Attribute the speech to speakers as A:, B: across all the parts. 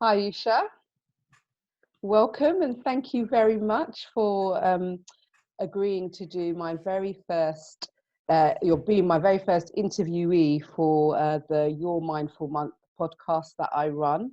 A: Hi, Usha. Welcome and thank you very much for agreeing to do my very first, you're being my very first interviewee for the Your Mindful Month podcast that I run.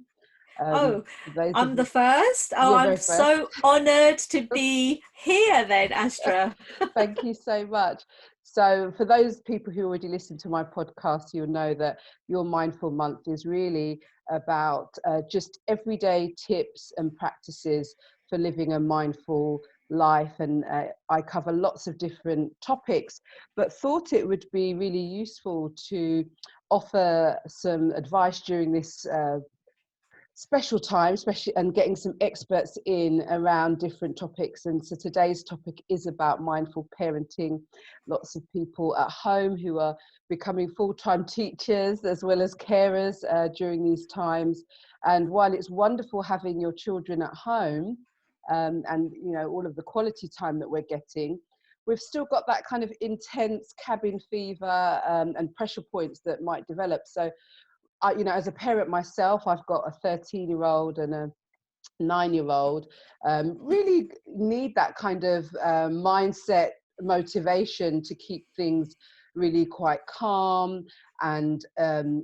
B: Oh,
A: For those of
B: I'm the
A: you,
B: first. Oh,
A: you're
B: I'm
A: very first.
B: so honored to be here then, Astra.
A: Thank you so much. So for those people who already listen to my podcast, you'll know that Your Mindful Month is really about just everyday tips and practices for living a mindful life. And I cover lots of different topics, but thought it would be really useful to offer some advice during this special time, especially, and getting some experts in around different topics. And so today's topic is about mindful parenting. Lots of people at home who are becoming full-time teachers as well as carers during these times. And while it's wonderful having your children at home, and you know, all of the quality time that we're getting, we've still got that kind of intense cabin fever and pressure points that might develop. So you know, as a parent myself, I've got a 13-year-old and a 9-year-old, really need that kind of mindset motivation to keep things really quite calm and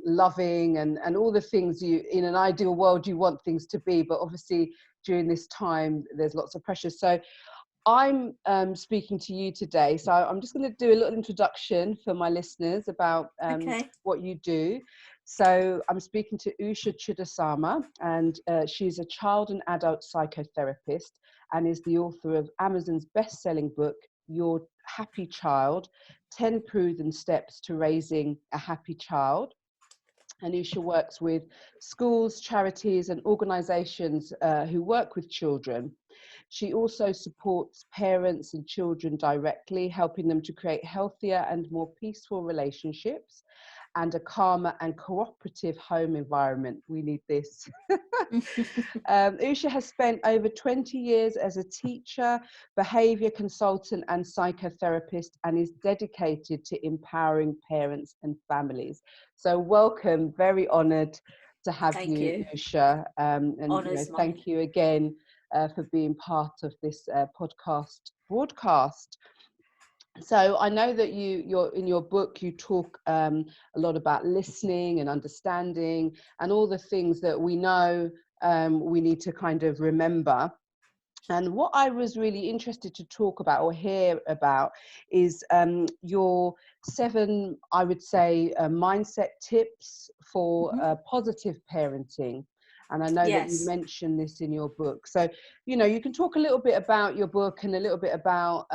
A: loving and all the things you, in an ideal world, you want things to be. But obviously during this time, there's lots of pressure. So I'm speaking to you today. So I'm just going to do a little introduction for my listeners about
B: Okay.
A: what you do. So I'm speaking to Usha Chudasama, and she's a child and adult psychotherapist and is the author of Amazon's best-selling book, Your Happy Child, 10 Proven Steps to Raising a Happy Child. And Usha works with schools, charities, and organizations who work with children. She also supports parents and children directly, helping them to create healthier and more peaceful relationships and a calmer and cooperative home environment. We need this. Usha has spent over 20 years as a teacher, behavior consultant, and psychotherapist, and is dedicated to empowering parents and families. So welcome, very honored to have
B: Thank
A: you,
B: you.
A: Usha. And you know,
B: Honor's mine.
A: thank you again for being part of this broadcast. So I know that you're in your book, you talk a lot about listening and understanding and all the things that we know we need to kind of remember. And what I was really interested to talk about or hear about is your 7, I would say, mindset tips for
B: Mhm.
A: positive parenting. And I know that you
B: Yes.
A: mentioned this in your book. So, you know, you can talk a little bit about your book and a little bit about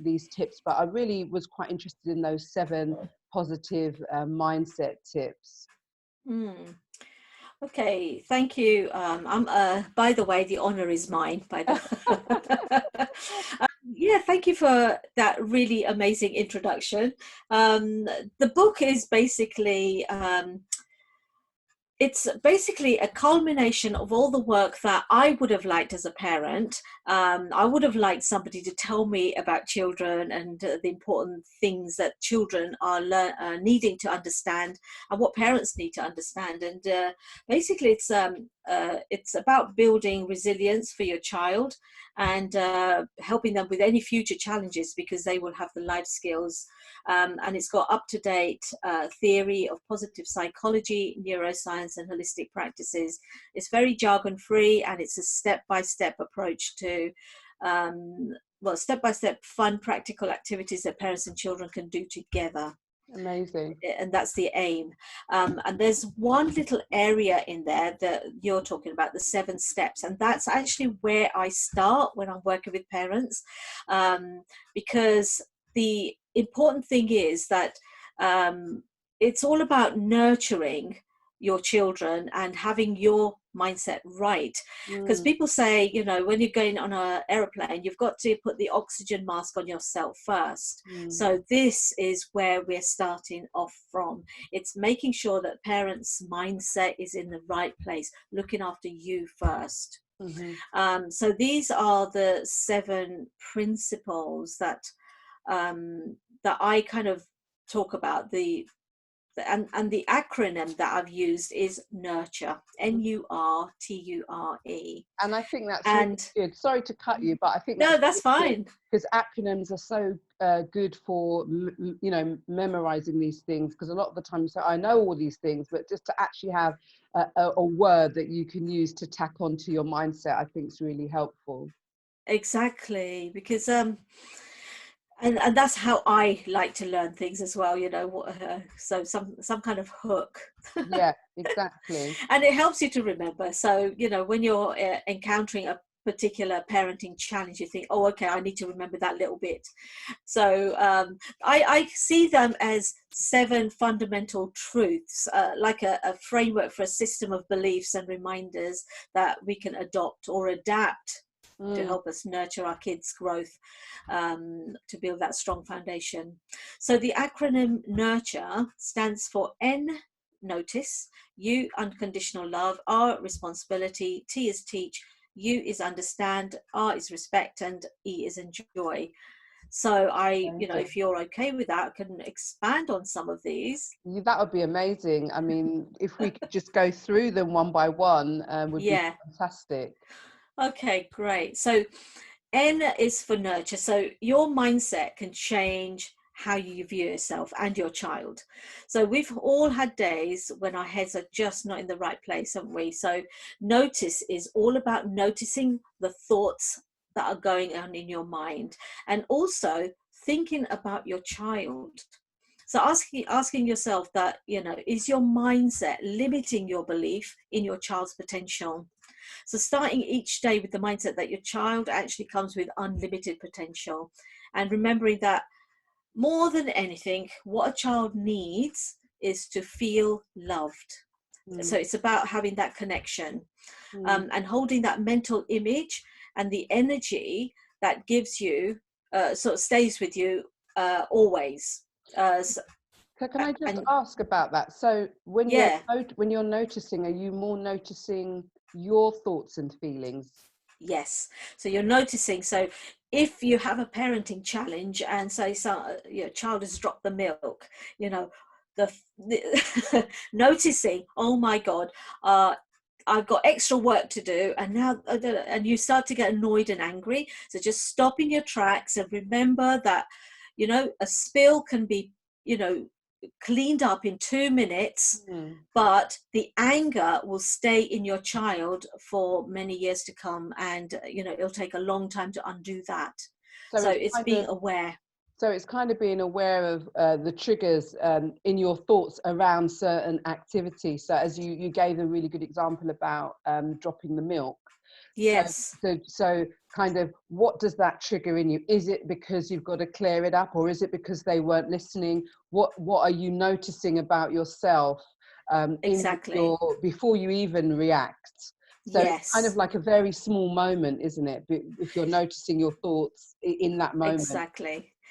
A: these tips, but I really was quite interested in those 7 positive mindset tips.
B: Mm. Okay. Thank you. By the way, the honor is mine. By the. Yeah. Thank you for that really amazing introduction. The book is basically. It's basically a culmination of all the work that I would have liked as a parent. I would have liked somebody to tell me about children and the important things that children are needing to understand and what parents need to understand. And basically, it's about building resilience for your child and helping them with any future challenges because they will have the life skills. And it's got up-to-date theory of positive psychology, neuroscience, and holistic practices. It's very jargon-free, and it's a step-by-step approach to, step-by-step fun, practical activities that parents and children can do together.
A: Amazing.
B: And that's the aim. And there's one little area in there that you're talking about, the 7 steps, and that's actually where I start when I'm working with parents, because the important thing is that it's all about nurturing your children and having your mindset right, because
A: Mm,
B: people say, you know, when you're going on an airplane, you've got to put the oxygen mask on yourself first.
A: mm,
B: So this is where we're starting off from. It's making sure that parents' mindset is in the right place, looking after you first.
A: mm-hmm.
B: So these are the 7 principles that that I kind of talk about, the and the acronym that I've used is nurture, NURTURE.
A: And I think that's really
B: And
A: good. Sorry to cut you, but I think
B: no,
A: that's
B: that's
A: really
B: fine.
A: because acronyms are so good for memorizing these things. Because a lot of the time you say, I know all these things, but just to actually have a word that you can use to tack onto your mindset, I think is really helpful.
B: Exactly, because and that's how I like to learn things as well, so some kind of hook.
A: Yeah, exactly.
B: And it helps you to remember. So when you're encountering a particular parenting challenge, you think, oh, okay, I need to remember that little bit. So I see them as 7 fundamental truths, like a framework for a system of beliefs and reminders that we can adopt or adapt to help us nurture our kids' growth, to build that strong foundation. So the acronym NURTURE stands for N, notice, U, unconditional love, R, responsibility, T is teach, U is understand, R is respect, and E is enjoy. So if you're okay with that, I can expand on some of these.
A: That would be amazing. I mean, if we could just go through them one by one, would be
B: Yeah.
A: fantastic.
B: Okay, great. So N is for nurture. So your mindset can change how you view yourself and your child. So we've all had days when our heads are just not in the right place, haven't we? So notice is all about noticing the thoughts that are going on in your mind, and also thinking about your child. So asking yourself that, is your mindset limiting your belief in your child's potential? So starting each day with the mindset that your child actually comes with unlimited potential, and remembering that more than anything, what a child needs is to feel loved. So it's about having that connection, and holding that mental image and the energy that gives you, sort of stays with you always.
A: Can I just
B: And
A: ask about that? So when
B: yeah,
A: you're noticing, are you more noticing your thoughts and feelings?
B: yes. So you're noticing. So if you have a parenting challenge and say your child has dropped the milk, the noticing, oh my God, I've got extra work to do, and now and you start to get annoyed and angry. So just stop in your tracks and remember that a spill can be cleaned up in 2 minutes, but the anger will stay in your child for many years to come, and it'll take a long time to undo that.
A: So
B: So
A: it's
B: it's
A: kind
B: being
A: of
B: aware.
A: so it's kind of being aware of the triggers in your thoughts around certain activities. So as you gave a really good example about dropping the milk. So,
B: Yes,
A: so kind of what does that trigger in you? Is it because you've got to clear it up, or is it because they weren't listening? What are you noticing about yourself in
B: exactly.
A: your before you even react? So it's kind of
B: Yes,
A: like a very small moment, isn't it? If you're noticing your thoughts in that moment.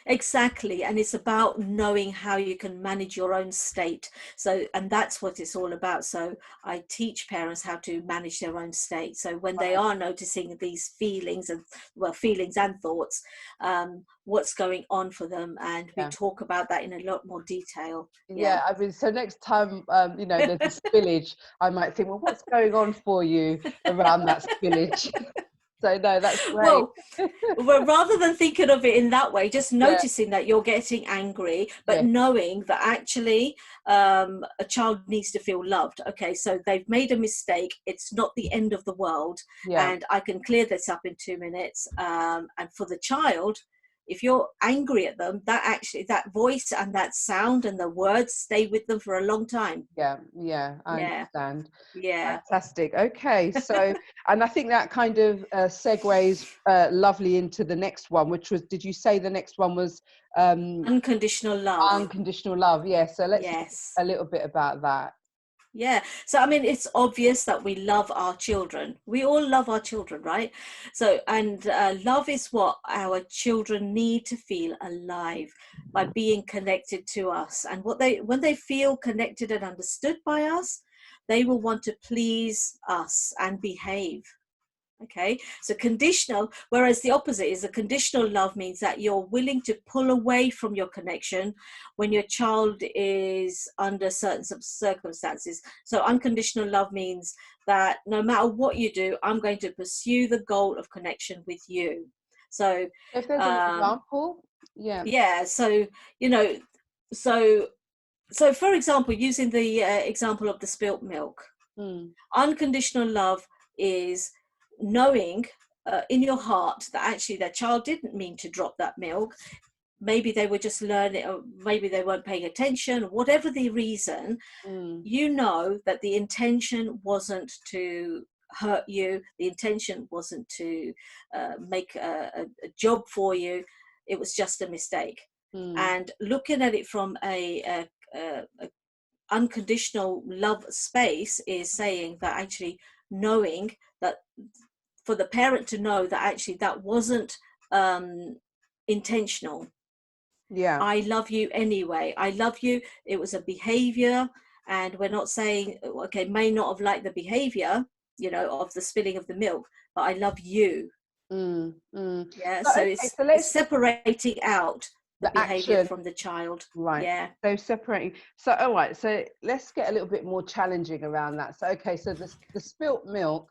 B: exactly. And it's about knowing how you can manage your own state. So, and that's what it's all about. So I teach parents how to manage their own state. So when they are noticing these feelings and thoughts, what's going on for them, and we
A: Yeah.
B: talk about that in a lot more detail. Yeah.
A: Yeah, I mean, so next time, there's a spillage, I might think, well, what's going on for you around that spillage? So no, that's great.
B: Well, rather than thinking of it in that way, just
A: Yeah,
B: noticing that you're getting angry, but
A: yeah,
B: knowing that actually a child needs to feel loved. Okay, so they've made a mistake. It's not the end of the world,
A: yeah.
B: and I can clear this up in 2 minutes. And for the child, if you're angry at them, that voice and that sound and the words stay with them for a long time.
A: Yeah, I
B: Yeah,
A: understand.
B: yeah.
A: Fantastic. Okay, so, and I think that kind of segues lovely into the next one, which was, did you say the next one was
B: Unconditional love.
A: unconditional love? Yeah, so let's talk
B: Yes.
A: a little bit about that.
B: Yeah. So, I mean, it's obvious that we love our children. We all love our children, right? So, and love is what our children need to feel alive by being connected to us. And when they feel connected and understood by us, they will want to please us and behave. Okay, so conditional, whereas the opposite is a conditional love means that you're willing to pull away from your connection when your child is under certain circumstances. So unconditional love means that no matter what you do, I'm going to pursue the goal of connection with you. So
A: If there's an example, yeah.
B: yeah, so you know, so for example, using the example of the spilt milk, unconditional love is knowing in your heart that actually their child didn't mean to drop that milk. Maybe they were just learning, or maybe they weren't paying attention, whatever the reason. You know that the intention wasn't to hurt you, the intention wasn't to make a job for you, it was just a mistake. And looking at it from a unconditional love space is saying that actually knowing that, for the parent to know that actually that wasn't intentional.
A: Yeah.
B: I love you anyway. I love you. It was a behavior, and we're not saying, okay, may not have liked the behavior, you know, of the spilling of the milk, but I love you. Yeah.
A: So,
B: So
A: okay,
B: it's
A: so let's
B: separating out the
A: the
B: behavior
A: action.
B: from the child.
A: Right.
B: Yeah.
A: So separating. So, all right. So let's get a little bit more challenging around that. So, okay. So the spilt milk,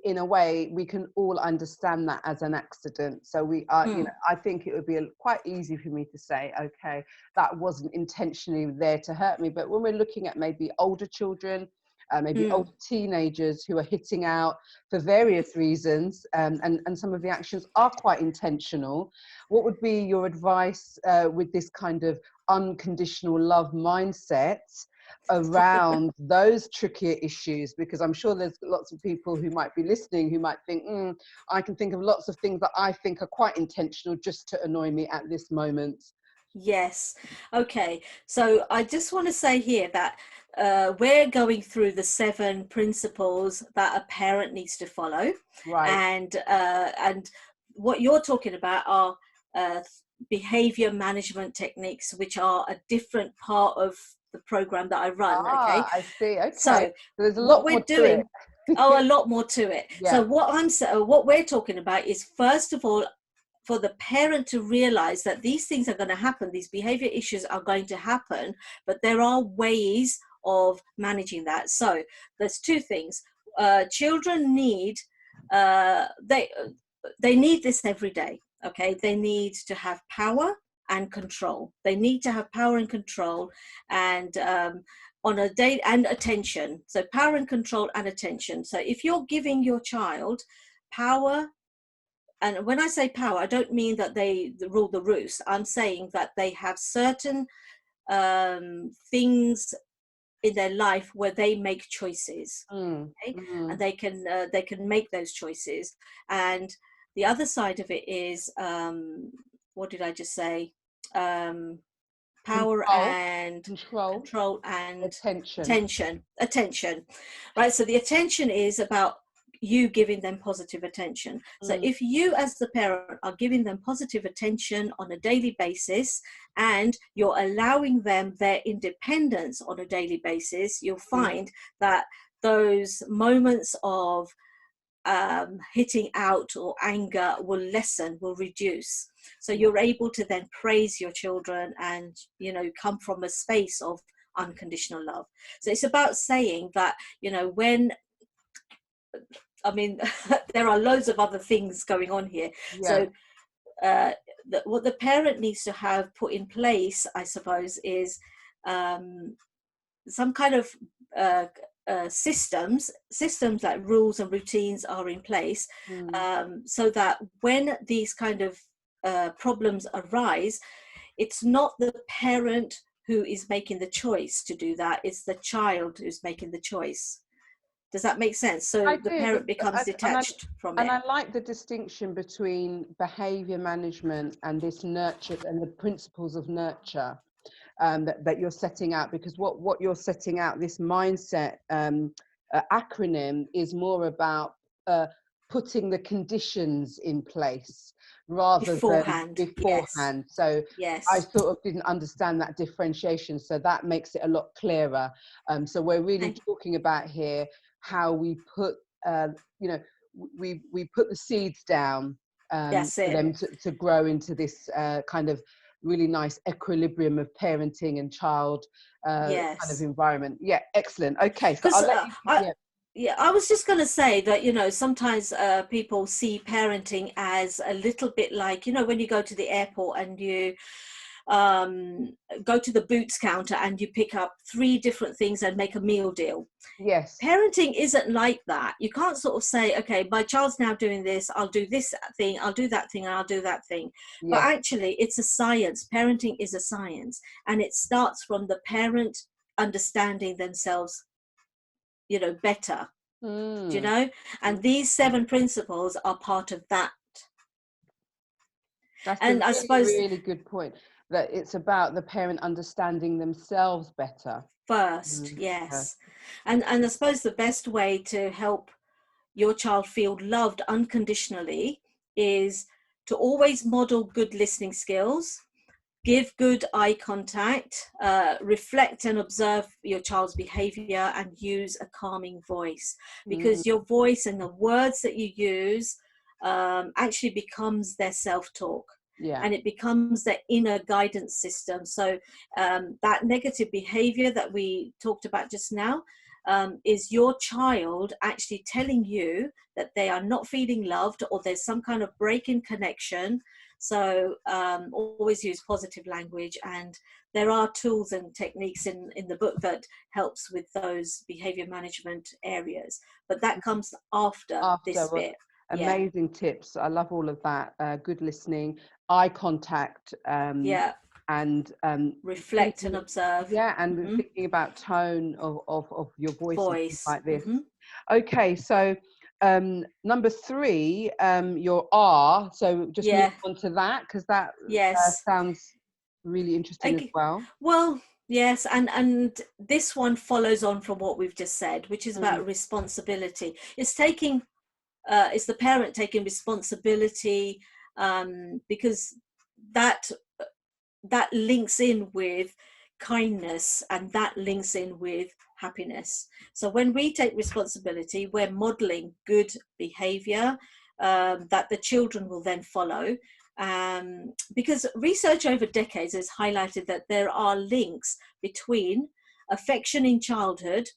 A: in a way, we can all understand that as an accident. So we are, you know, I think it would be quite easy for me to say, okay, that wasn't intentionally there to hurt me. But when we're looking at maybe older children, maybe older teenagers who are hitting out for various reasons, and some of the actions are quite intentional, what would be your advice with this kind of unconditional love mindset around those trickier issues? Because I'm sure there's lots of people who might be listening who might think, I can think of lots of things that I think are quite intentional just to annoy me at this moment.
B: Yes. Okay. So I just want to say here that we're going through the 7 principles that a parent needs to follow,
A: Right.
B: and what you're talking about are behavior management techniques, which are a different part of the program that I run. Okay.
A: I see. Okay.
B: So
A: There's a
B: what
A: lot
B: we're
A: more to it.
B: doing, oh, a lot more to it.
A: Yeah.
B: So what we're talking about is, first of all, for the parent to realize that these things are going to happen, these behavior issues are going to happen, but there are ways of managing that. So there's 2 things. Children need, they need this every day. Okay, they need to have power and control. They need to have power and control, and on a day, and attention. So power and control and attention. So if you're giving your child power, and when I say power, I don't mean that they rule the roost. I'm saying that they have certain things in their life where they make choices, okay? And they can make those choices. And the other side of it is, what did I just say? Power and control and attention, right? So the attention is about you giving them positive attention. So if you as the parent are giving them positive attention on a daily basis, and you're allowing them their independence on a daily basis, you'll find that those moments of hitting out or anger will lessen, will reduce. So you're able to then praise your children and, you know, come from a space of unconditional love. So it's about saying that, you know, when, I mean, there are loads of other things going on here. So what the parent needs to have put in place, I suppose, is some kind of systems like rules and routines are in place, so that when these kind of problems arise, it's not the parent who is making the choice to do that, it's the child who's making the choice. Does that make sense? So the parent becomes detached from it.
A: And I like the distinction between behavior management and this nurture and the principles of nurture that you're setting out, because what you're setting out, this mindset acronym, is more about putting the conditions in place rather than beforehand.
B: Yes.
A: So
B: yes.
A: I sort of didn't understand that differentiation, so that makes it a lot clearer. So we're really talking about here how we put, you know, we put the seeds down
B: That's
A: for
B: it.
A: them to grow into this kind of really nice equilibrium of parenting and child kind of
B: Yes.
A: environment. Yeah, excellent. Okay, so
B: Because
A: I'll let you. Yeah.
B: yeah, I was just going to say that, sometimes people see parenting as a little bit like, when you go to the airport and you go to the boots counter and you pick up 3 different things and make a meal deal.
A: Yes.
B: Parenting isn't like that. You can't sort of say, okay, my child's now doing this, I'll do this thing, I'll do that thing, and I'll do that thing. But
A: Yes.
B: actually, it's a science. Parenting is a science. And it starts from the parent understanding themselves, better,
A: Mm.
B: And these 7 principles are part of that.
A: That's a
B: And I
A: really,
B: suppose
A: really good point, that it's about the parent understanding themselves better.
B: first,
A: Mm.
B: yes. And I suppose the best way to help your child feel loved unconditionally is to always model good listening skills, give good eye contact, reflect and observe your child's behavior, and use a calming voice,
A: Mm.
B: because your voice and the words that you use actually becomes their self-talk,
A: Yeah.
B: and it becomes their inner guidance system. So that negative behavior that we talked about just now is your child actually telling you that they are not feeling loved, or there's some kind of break in connection. So always use positive language, and there are tools and techniques in the book that helps with those behavior management areas. But that comes after this
A: After,
B: bit. Yeah,
A: amazing tips. I love all of that. Good listening, eye contact,
B: yeah.
A: and
B: Reflect and
A: thinking,
B: observe.
A: yeah, and
B: Hmm.
A: thinking about tone of your voice and things
B: Voice.
A: like this.
B: Hmm.
A: Okay, so number 3, your R. So just move
B: Yeah.
A: on to that, because that
B: Yes.
A: sounds really interesting as
B: Okay.
A: well.
B: Well, yes, and this one follows on from what we've just said, which is
A: Mm.
B: about responsibility. It's the parent taking responsibility, because that that links in with kindness, and that links in with happiness. So when we take responsibility, we're modeling good behavior that the children will then follow. Because research over decades has highlighted that there are links between affection in childhood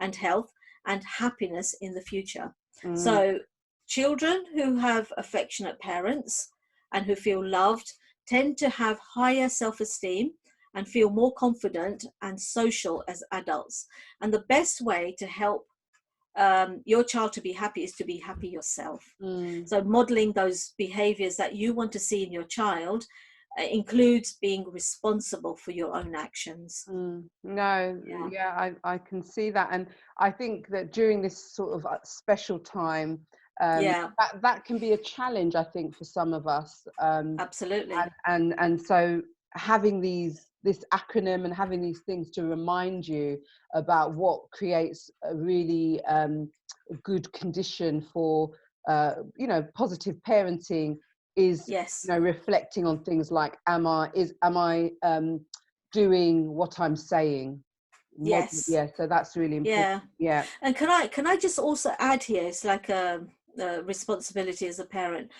B: and health, and happiness in the future.
A: Mm.
B: So children who have affectionate parents and who feel loved tend to have higher self-esteem and feel more confident and social as adults. And the best way to help your child to be happy is to be happy yourself.
A: Mm.
B: So modeling those behaviors that you want to see in your child includes being responsible for your own actions.
A: No,
B: Yeah.
A: yeah, I can see that, and I think that during this sort of special time,
B: Yeah,
A: that can be a challenge, I think, for some of us,
B: absolutely.
A: and so having this acronym and having these things to remind you about what creates a really good condition for positive parenting is,
B: Yes.
A: reflecting on things like, am I doing what I'm saying?
B: Yes.
A: Yeah, so that's really important.
B: Yeah.
A: Yeah.
B: And can I just also add here, it's like a responsibility as a parent.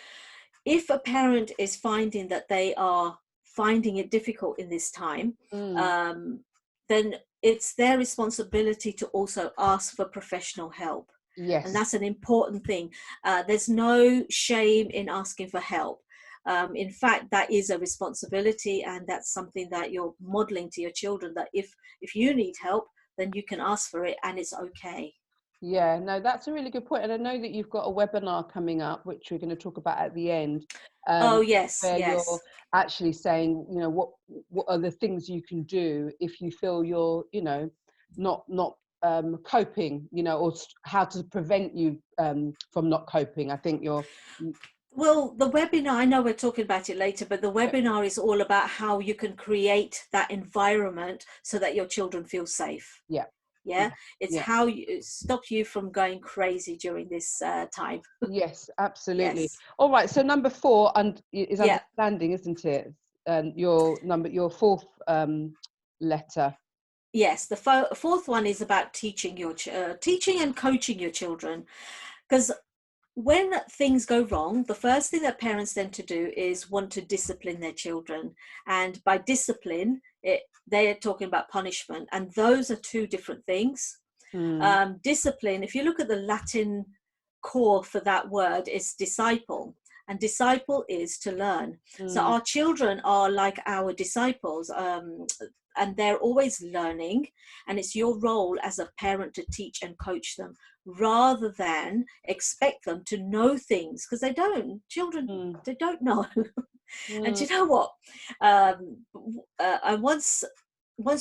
B: If a parent is finding that they are finding it difficult in this time,
A: Mm.
B: um, then it's their responsibility to also ask for professional help. And
A: Yes.
B: that's an important thing. There's no shame in asking for help. In fact, that is a responsibility, and that's something that you're modeling to your children, that if you need help, then you can ask for it, and it's okay.
A: Yeah, no, that's a really good point. And I know that you've got a webinar coming up, which we're going to talk about at the end,
B: Oh, yes,
A: where you're
B: yes.
A: actually saying, what are the things you can do if you feel you're, not coping, or how to prevent you from not coping. I think you're,
B: Well, the webinar, I know we're talking about it later, but the
A: yeah,
B: webinar is all about how you can create that environment so that your children feel safe.
A: yeah,
B: Yeah,
A: yeah,
B: it's
A: yeah.
B: how you stop you from going crazy during this time.
A: Yes, absolutely.
B: Yes.
A: All right. So number 4 is
B: Yeah.
A: understanding, isn't it? And your fourth letter.
B: Yes. The fourth one is about teaching teaching and coaching your children, because when things go wrong, the first thing that parents tend to do is want to discipline their children. And by discipline, they're talking about punishment. And those are two different things. Discipline, if you look at the Latin core for that word, is disciple. And disciple is to learn. So our children are like our disciples. And they're always learning, and it's your role as a parent to teach and coach them rather than expect them to know things, because they don't. Children, they don't know. And you know what? And once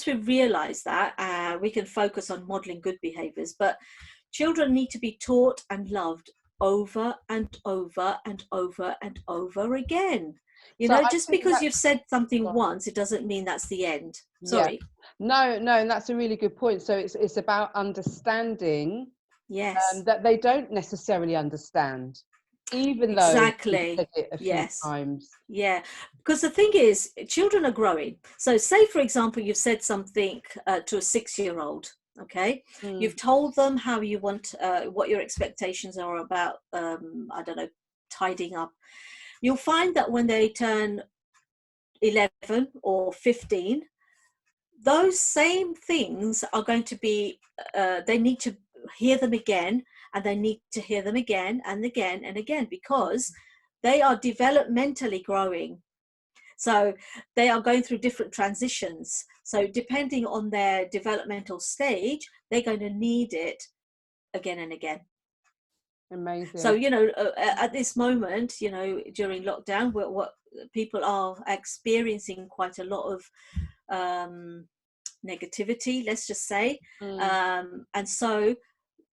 B: we realize that, we can focus on modeling good behaviors. But children need to be taught and loved over and over and over and over again. You
A: So
B: know,
A: I
B: just
A: think
B: because
A: that's,
B: you've said something once, it doesn't mean that's the end. Sorry.
A: No, and that's a really good point. So it's about understanding
B: Yes.
A: that they don't necessarily understand, even though you've
B: Exactly.
A: said it a few
B: Yes.
A: times.
B: Yeah. Because the thing is, children are growing. So say, for example, you've said something to a 6-year-old. Okay. You've told them how you want, what your expectations are about, I don't know, tidying up. You'll find that when they turn 11 or 15, those same things are going to be, they need to hear them again, and they need to hear them again and again and again, because they are developmentally growing. So they are going through different transitions. So depending on their developmental stage, they're going to need it again and again.
A: Amazing.
B: So, you know, at this moment, you know, during lockdown, what people are experiencing quite a lot of negativity, let's just say. And so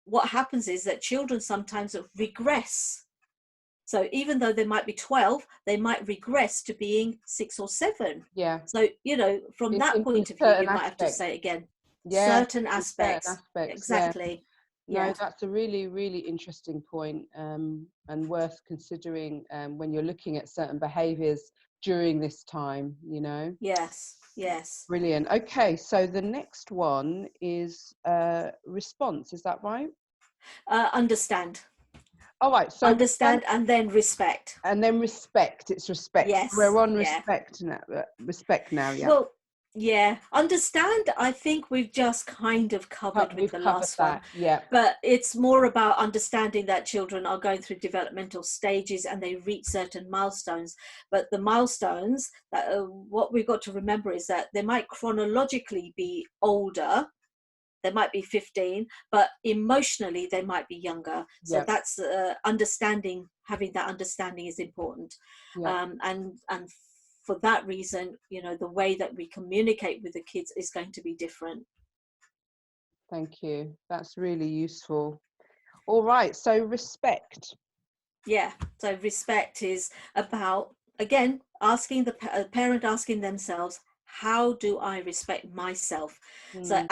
B: what happens is that children sometimes regress. So even though they might be 12, they might regress to being 6 or 7.
A: Yeah.
B: So, you know, from that point of view, you might have to say it again.
A: Yeah.
B: Certain aspects. Exactly.
A: Yeah. No, that's a really, really interesting point, and worth considering when you're looking at certain behaviours during this time, you know.
B: Yes.
A: Brilliant. Okay, so the next one is response. Is that right?
B: Understand.
A: All right. So
B: Understand and then respect.
A: And then respect. It's respect.
B: Yes.
A: We're on respect now. Respect now. Yeah.
B: Well, yeah, understand, I think we've just kind of covered with the last one.
A: Yeah.
B: But it's more about understanding that children are going through developmental stages and they reach certain milestones. But the milestones, what we've got to remember is that they might chronologically be older. They might be 15, but emotionally they might be younger. So that's understanding. Having that understanding is important. And for that reason, you know, the way that we communicate with the kids is going to be different.
A: Thank you. That's really useful. All right. So respect.
B: Yeah. So respect is about, again, asking the parent asking themselves, how do I respect myself? So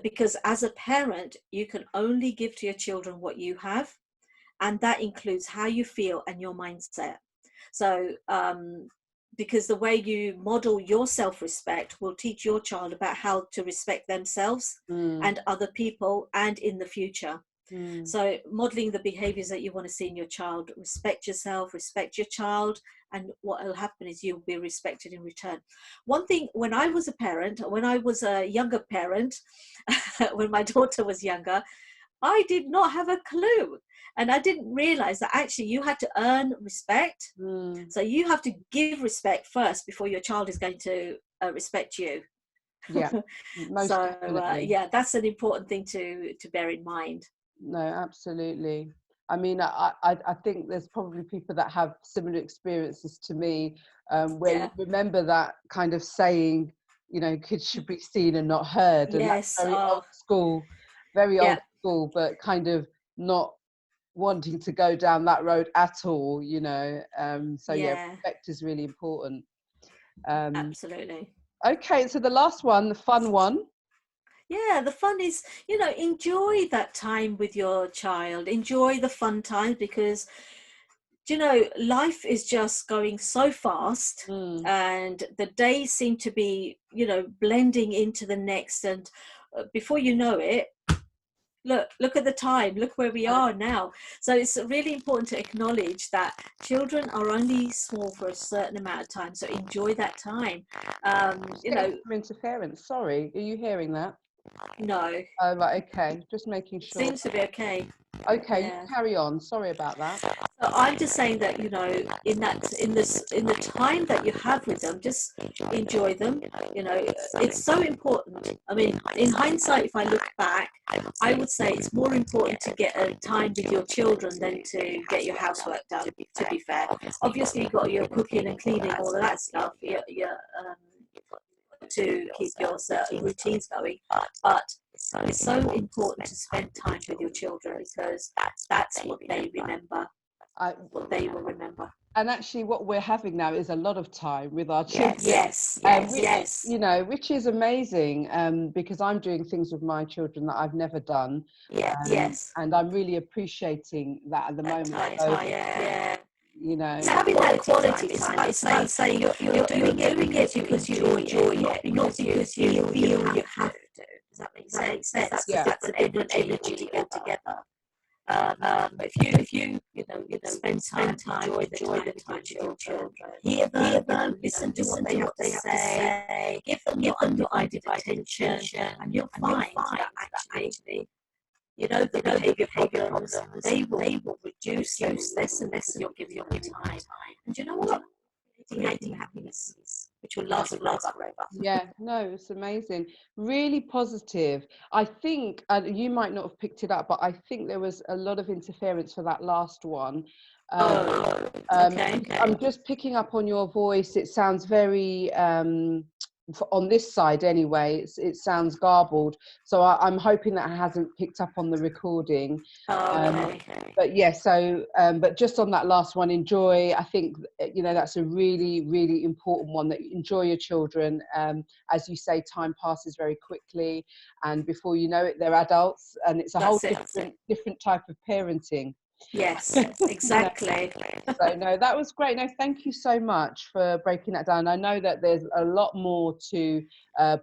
B: because as a parent, you can only give to your children what you have, and that includes how you feel and your mindset. So because the way you model your self-respect will teach your child about how to respect themselves and other people and in the future. So modeling the behaviors that you want to see in your child: respect yourself, respect your child, and what will happen is you'll be respected in return. One thing, when I was a younger parent, when my daughter was younger, I did not have a clue. And I didn't realize that actually you had to earn respect. So you have to give respect first before your child is going to respect you.
A: Yeah.
B: So yeah, that's an important thing to bear in mind.
A: No, absolutely. I mean, I think there's probably people that have similar experiences to me, where you remember that kind of saying, you know, kids should be seen and not heard. And that's very old school, old school, but kind of not wanting to go down that road at all, you know. So respect is really important.
B: Absolutely.
A: Okay, so the last one, the fun one.
B: Yeah, the fun is, you know, enjoy that time with your child. Enjoy the fun times, because, you know, life is just going so fast, and the days seem to be, you know, blending into the next. And before you know it, look at the time, look where we are now. So it's really important to acknowledge that children are only small for a certain amount of time, so enjoy that time. You know,
A: Some interference. Sorry, are you hearing that?
B: no,
A: Oh, right. Okay, just making sure.
B: seems to be okay.
A: Okay,
B: Yeah.
A: you carry on. Sorry about that.
B: So I'm just saying that, you know, in the time that you have with them, just enjoy them. You know, it's so important. I mean, in hindsight, if I look back, I would say it's more important to get a time with your children than to get your housework done. To be fair, obviously you've got your cooking and cleaning, all of that stuff. To keep your certain routines going, but it's so important to spend time with your children because that's what they remember. What they will remember.
A: And actually, what we're having now is a lot of time with our children.
B: Yes,
A: You know, which is amazing, because I'm doing things with my children that I've never done.
B: Yes.
A: And I'm really appreciating that at the moment. So, you know,
B: it's having that quality time. It's about saying you're doing it because you enjoy it, not because you feel you have to. Does that make sense? That's a different energy altogether. If you spend time, enjoy the time with your children, hear them, listen to what they have to say, give them your undivided attention, and you'll find that actually, you know, the behaviour problems, they will reduce less and less, and you'll give your time. And you know what? Creating happiness, which will last forever.
A: Yeah, no, it's amazing. Really positive. I think you might not have picked it up, but I think there was a lot of interference for that last one.
B: Okay.
A: I'm just picking up on your voice. It sounds very, on this side anyway, it sounds garbled. So I'm hoping that hasn't picked up on the recording. But yeah, so, but just on that last one, enjoy. I think, you know, that's a really, really important one, that you enjoy your children. As you say, time passes very quickly, and before you know it, they're adults, and it's a whole different type of parenting.
B: Yes, exactly.
A: So no, that was great. No, thank you so much for breaking that down. I know that there's a lot more to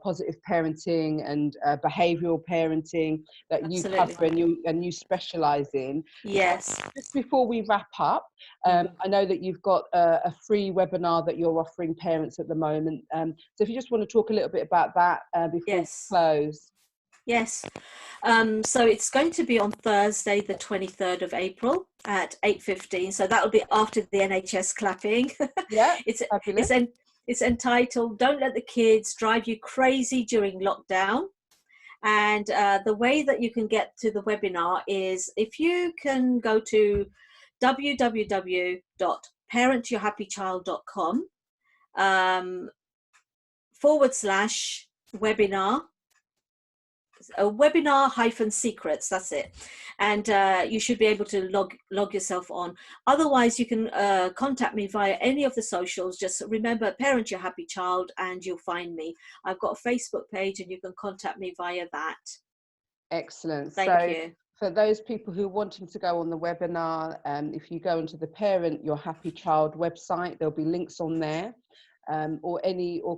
A: positive parenting and behavioural parenting that you cover and you specialise in.
B: Yes.
A: Just before we wrap up, I know that you've got a free webinar that you're offering parents at the moment. So if you just want to talk a little bit about that before we close.
B: Yes. So it's going to be on Thursday, the 23rd of April at 8:15. So that will be after the NHS clapping.
A: Yeah, fabulous.
B: It's entitled "Don't Let the Kids Drive You Crazy During Lockdown." And the way that you can get to the webinar is if you can go to www.parentyourhappychild.com /webinar. Webinar-secrets, that's it, and you should be able to log yourself on. Otherwise, you can contact me via any of the socials. Just remember, Parent Your Happy Child, and you'll find me. I've got a Facebook page, and you can contact me via that.
A: Excellent.
B: Thank you.
A: For those people who are wanting to go on the webinar, if you go into the Parent Your Happy Child website, there'll be links on there, or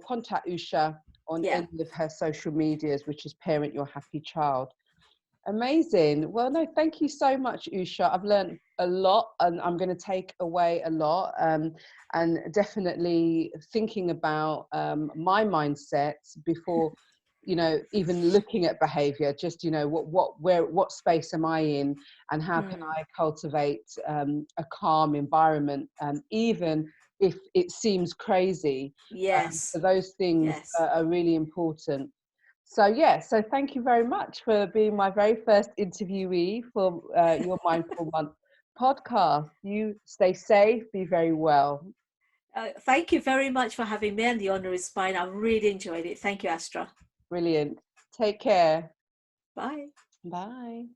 A: contact Usha on any of her social medias, which is Parent Your Happy Child. Amazing. Well, no, thank you so much, Usha. I've learned a lot, and I'm going to take away a lot, and definitely thinking about my mindset before, you know, even looking at behavior. Just, you know, what space am I in, and how can I cultivate a calm environment, even if it seems crazy. So those things are really important. So so thank you very much for being my very first interviewee for your Mindful Month podcast. You stay safe, be very well.
B: Thank you very much for having me, and the honour is mine. I really enjoyed it. Thank you, Astra.
A: Brilliant. Take care.
B: Bye.
A: Bye.